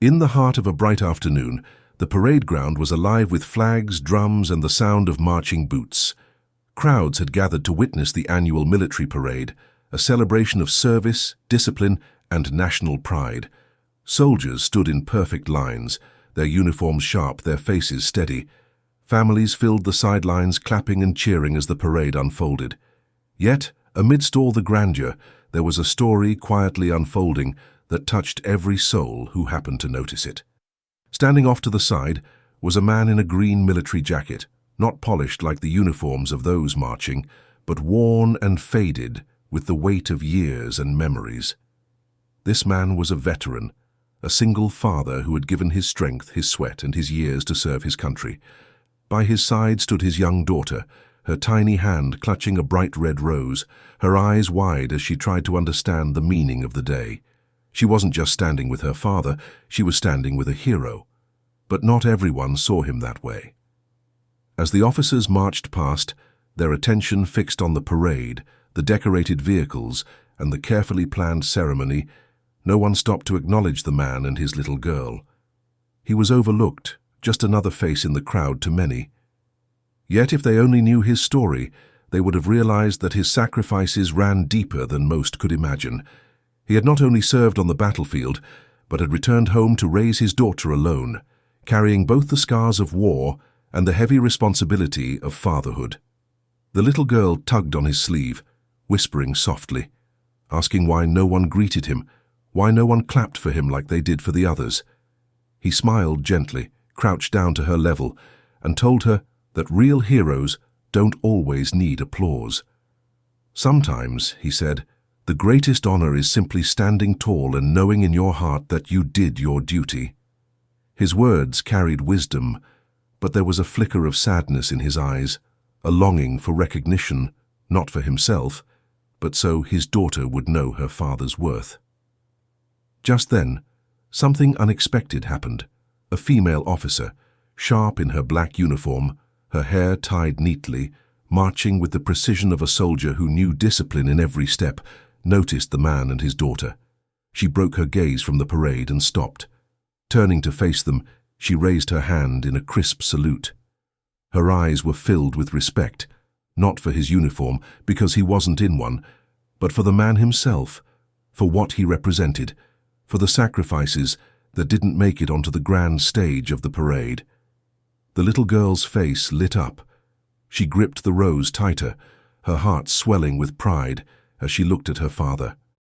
In the heart of a bright afternoon, the parade ground was alive with flags, drums, and the sound of marching boots. Crowds had gathered to witness the annual military parade, a celebration of service, discipline, and national pride. Soldiers stood in perfect lines, their uniforms sharp, their faces steady. Families filled the sidelines, clapping and cheering as the parade unfolded. Yet, amidst all the grandeur, there was a story quietly unfolding that touched every soul who happened to notice it. Standing off to the side was a man in a green military jacket, not polished like the uniforms of those marching, but worn and faded with the weight of years and memories. This man was a veteran, a single father who had given his strength, his sweat, and his years to serve his country. By his side stood his young daughter, her tiny hand clutching a bright red rose, her eyes wide as she tried to understand the meaning of the day. She wasn't just standing with her father, she was standing with a hero. But not everyone saw him that way. As the officers marched past, their attention fixed on the parade, the decorated vehicles, and the carefully planned ceremony, no one stopped to acknowledge the man and his little girl. He was overlooked, just another face in the crowd to many. Yet if they only knew his story, they would have realized that his sacrifices ran deeper than most could imagine. He had not only served on the battlefield, but had returned home to raise his daughter alone, carrying both the scars of war and the heavy responsibility of fatherhood. The little girl tugged on his sleeve, whispering softly, asking why no one greeted him, why no one clapped for him like they did for the others. He smiled gently, crouched down to her level, and told her that real heroes don't always need applause. Sometimes, he said, the greatest honor is simply standing tall and knowing in your heart that you did your duty. His words carried wisdom, but there was a flicker of sadness in his eyes, a longing for recognition, not for himself, but so his daughter would know her father's worth. Just then, something unexpected happened. A female officer, sharp in her black uniform, her hair tied neatly, marching with the precision of a soldier who knew discipline in every step, noticed the man and his daughter. She broke her gaze from the parade and stopped. Turning to face them, she raised her hand in a crisp salute. Her eyes were filled with respect, not for his uniform, because he wasn't in one, but for the man himself, for what he represented, for the sacrifices that didn't make it onto the grand stage of the parade. The little girl's face lit up. She gripped the rose tighter, her heart swelling with pride as she looked at her father.